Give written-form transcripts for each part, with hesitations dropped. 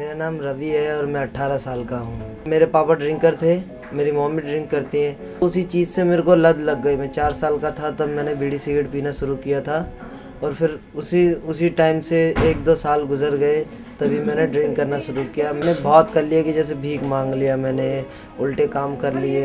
मेरा नाम रवि है और मैं 18 साल का हूँ। मेरे पापा ड्रिंकर थे, मेरी मम्मी ड्रिंक करती हैं। उसी चीज़ से मेरे को लत लग गई। मैं 4 साल का था तब मैंने बीड़ी सिगरेट पीना शुरू किया था और फिर उसी टाइम से 1-2 साल गुजर गए, तभी मैंने ड्रिंक करना शुरू किया। मैंने बहुत कर लिया कि जैसे भीख मांग लिया, मैंने उल्टे काम कर लिए,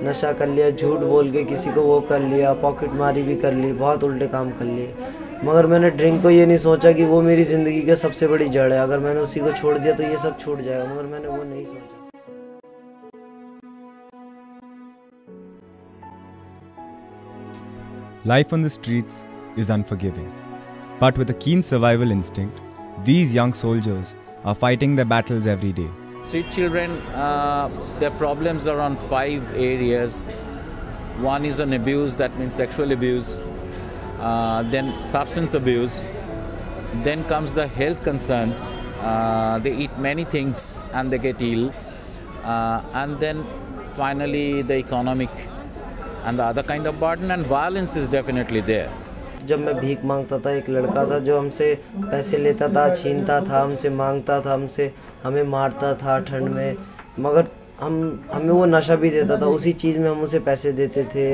नशा कर लिया, झूठ बोल के किसी को वो कर लिया, पॉकेट मारी भी कर ली, बहुत उल्टे काम कर लिए। मगर मैंने ड्रिंक को ये नहीं सोचा कि वो मेरी ज़िंदगी की सबसे बड़ी जड़ है। अगर मैंने उसी को छोड़ दिया तो ये सब छूट जाएगा, मगर मैंने वो नहीं सोचा। Life on the streets is unforgiving. But with a keen survival instinct, these young soldiers are fighting their battles every day. Street children, their problems are on 5 areas. One is on abuse, that means sexual abuse. Then substance abuse. Then comes the health concerns. They eat many things and they get ill. And then finally the economic and the other kind of burden, and violence is definitely there. जब मैं भीख मांगता था, एक लड़का था जो हमसे पैसे लेता था, छीनता था, हमसे मांगता था, हमें मारता था ठंड में, मगर हमें वो नशा भी देता था। उसी चीज़ में हम उसे पैसे देते थे,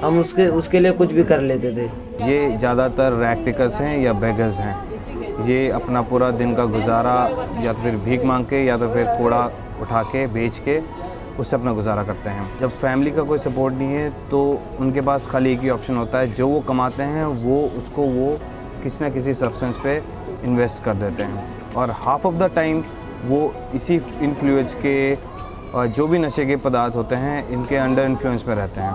हम उसके लिए कुछ भी कर लेते थे। ये ज़्यादातर रैग पिकर्स हैं या बेगर्स हैं। ये अपना पूरा दिन का गुजारा या तो फिर भीख मांग के या तो फिर कूड़ा उठा के बेच के उससे अपना गुजारा करते हैं। जब फैमिली का कोई सपोर्ट नहीं है तो उनके पास खाली एक ही ऑप्शन होता है, जो वो कमाते हैं वो किसी ना किसी सब्सटेंस पे इन्वेस्ट कर देते हैं और हाफ ऑफ द टाइम वो इसी इन्फ्लुएंस के जो भी नशे के पदार्थ होते हैं इनके अंडर इन्फ्लुएंस में रहते हैं।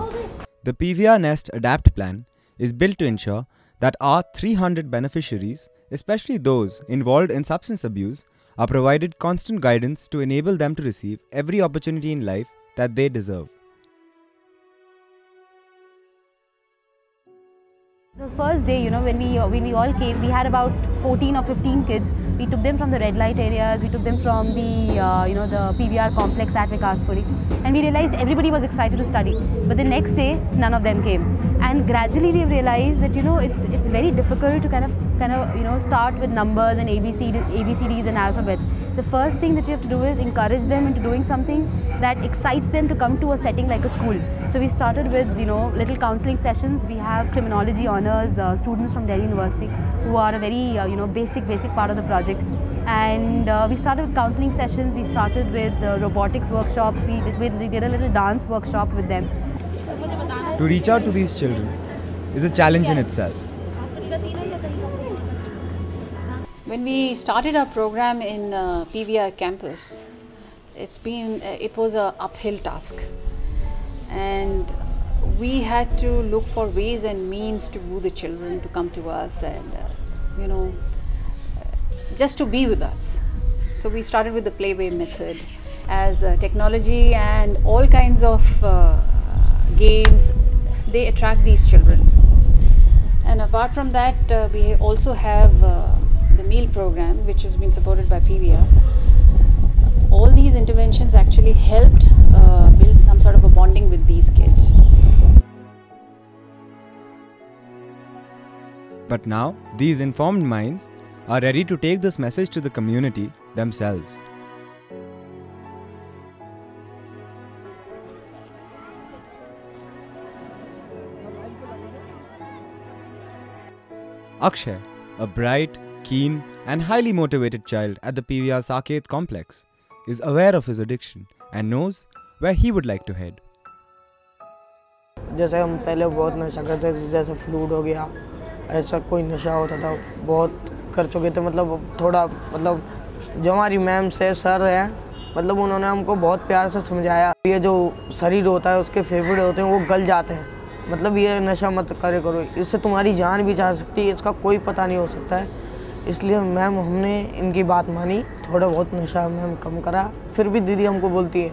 The PVR Nest Adapt plan is built to ensure that our 300 beneficiaries, especially those involved in substance abuse, are provided constant guidance to enable them to receive every opportunity in life that they deserve. The first day, when we all came, we had about 14 or 15 kids. We took them from the red light areas, we took them from the the PVR complex at Vikaspuri, and we realized everybody was excited to study. But the next day, none of them came, and gradually we realized that it's very difficult to kind of start with numbers and ABCDs and alphabets. The first thing that you have to do is encourage them into doing something that excites them to come to a setting like a school. So we started with little counseling sessions. We have criminology honors students from Delhi University who are a very basic part of the project. And we started with counseling sessions. We started with robotics workshops. We did a little dance workshop with them. To reach out to these children is a challenge in itself. When we started our program in PVR campus, it was an uphill task, and we had to look for ways and means to woo the children to come to us and just to be with us. So we started with the playway method. As technology and all kinds of games, they attract these children. And apart from that, we also have the meal program, which has been supported by PVR. All these interventions actually helped build some sort of a bonding with these kids. But now, these informed minds are ready to take this message to the community themselves. Akshay, a bright, keen and highly motivated child at the PVR Saket complex, is aware of his addiction and knows where he would like to head. जैसे हम पहले बहुत नशा करते थे, जैसे fluid हो गया, ऐसा कोई नशा होता था, बहुत कर चुके थे। जो हमारी मैम से सर हैं, उन्होंने हमको बहुत प्यार से समझाया। ये जो शरीर होता है उसके फेफड़े होते हैं वो गल जाते हैं, ये नशा मत करो, इससे तुम्हारी जान भी जा सकती है, इसका कोई पता नहीं हो सकता है। इसलिए मैम हमने इनकी बात मानी, थोड़ा बहुत नशा मैम कम करा। फिर भी दीदी हमको बोलती है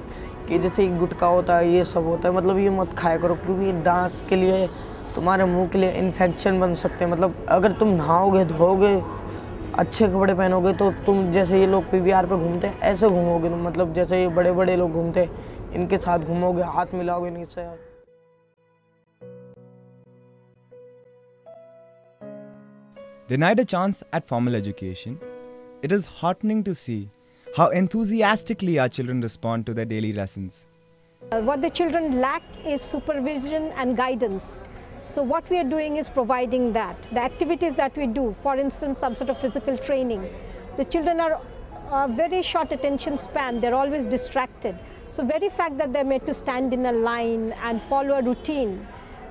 कि जैसे गुटखा होता है, ये सब होता है, ये मत खाया करो, क्योंकि दांत के लिए, तुम्हारे मुंह के लिए इन्फेक्शन बन सकते हैं। अगर तुम नहाओगे, धोओगे, अच्छे कपड़े पहनोगे तो तुम जैसे ये लोग PVR पे घूमते हैं ऐसे घूमोगे तुम। जैसे ये बड़े बड़े लोग घूमते हैं, इनके साथ घूमोगे, हाथ मिलाओगे इनके साथ। Denied a chance at formal education, it is heartening to see how enthusiastically our children respond to their daily lessons. What the children lack is supervision and guidance. So what we are doing is providing that. The activities that we do, for instance, some sort of physical training, the children are very short attention span, they're always distracted. So very fact that they're made to stand in a line and follow a routine,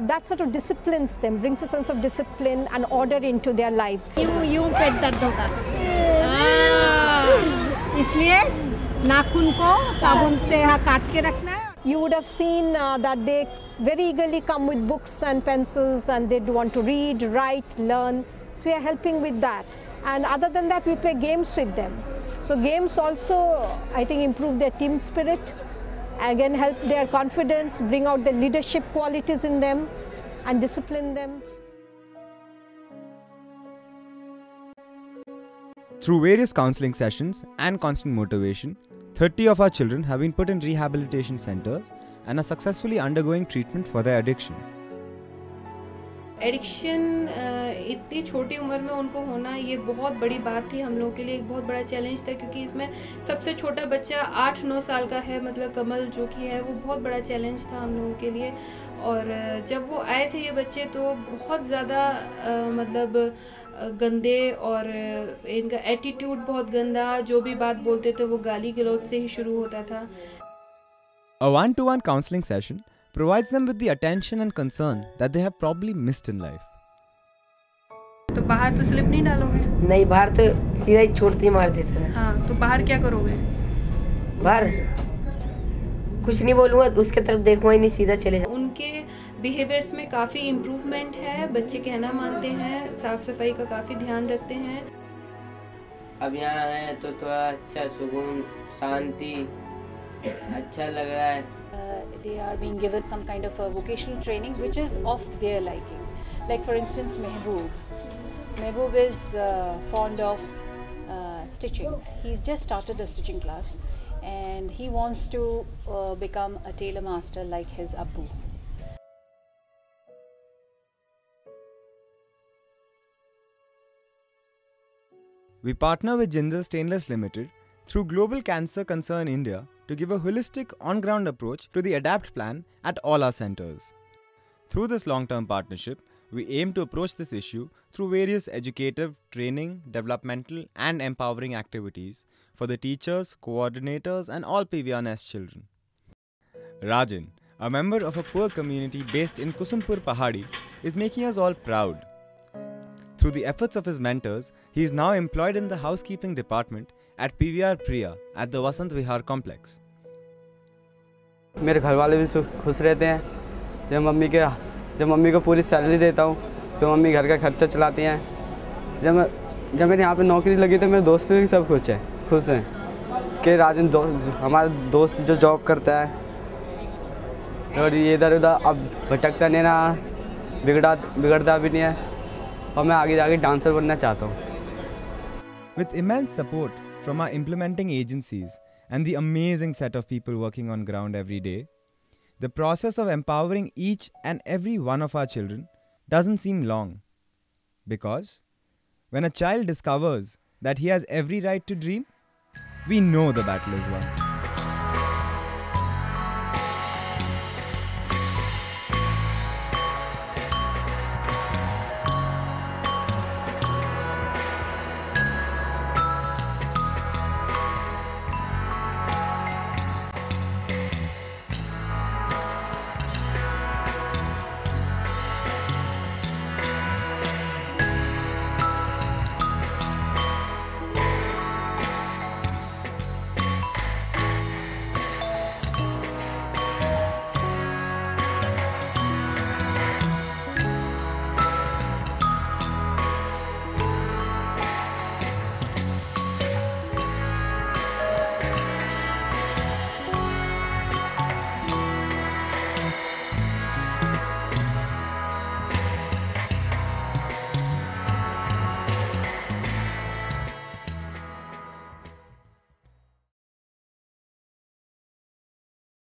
that sort of disciplines them, brings a sense of discipline and order into their lives. यूं पेट दर्द होगा, इसलिए नाखून को साबुन से काट के रखना है. You would have seen that they very eagerly come with books and pencils and they want to read, write, learn. So we are helping with that. And other than that, we play games with them. So games also, I think, improve their team spirit, again help their confidence, bring out the leadership qualities in them and discipline them. Through various counseling sessions and constant motivation, 30 of our children have been put in rehabilitation centers and are successfully undergoing treatment for their addiction. Addiction इतनी छोटी उम्र में उनको होना ये बहुत बड़ी बात थी हम लोगों के लिए, एक बहुत बड़ा चैलेंज था, क्योंकि इसमें सबसे छोटा बच्चा 8-9 साल का है, मतलब कमल जो कि है वो बहुत बड़ा चैलेंज था हम लोगों के लिए. और जब वो आए थे ये बच्चे तो बहुत ज़्यादा मतलब गंदे और इनका एटीट्यूड बहुत गंदा, जो भी बात बोलते थे वो गाली गलौज से ही शुरू होता था. A one-to-one counseling session provides them with the attention and concern that they have probably missed in life. तो बाहर तो स्लिप नहीं डालोगे? नहीं, बाहर तो सीधा ही छोड़ते मार देते हैं. हाँ, तो बाहर क्या करोगे? बाहर कुछ नहीं बोलूँगा, उसके तरफ देखूँगा ही नहीं, सीधा चले जाऊँ. उनके बिहेवियर्स में काफ़ी इम्प्रूवमेंट है, बच्चे कहना मानते हैं, साफ सफाई का काफ़ी ध्यान रखते हैं. अब यहाँ है तो थोड़ा अच्छा सुकून, शांति, अच्छा लग रहा है. They are being given some kind of a vocational training which is of their liking. Like for instance, Mehboob is fond of stitching. He's just started a stitching class and he wants to become a tailor master like his Abbu. We partner with Jindal Stainless Limited through Global Cancer Concern India to give a holistic on-ground approach to the ADAPT plan at all our centers. Through this long-term partnership, we aim to approach this issue through various educative, training, developmental and empowering activities for the teachers, coordinators and all PVR Nest children. Rajan, a member of a poor community based in Kusumpur Pahadi, is making us all proud. Through the efforts of his mentors, he is now employed in the housekeeping department at PVR Priya at the Vasant Vihar complex. मेरे घर वाले भी खुश रहते हैं. जब mummy को पूरी सैलरी देता हूँ तो मम्मी घर का खर्चा चलाती हैं. जब मेरे यहाँ पे नौकरी लगी तो मेरे दोस्त भी सब खुश हैं कि राजन हमारा दोस्त जो जॉब करता है और ये इधर उधर अब भटकता नहीं ना, बिगड़ता भी नहीं है, और मैं आगे जाके डांसर बनना चाहता हूँ. With immense support from our implementing agencies and the amazing set of people working on ground every day, the process of empowering each and every one of our children doesn't seem long. Because when a child discovers that he has every right to dream, we know the battle is won.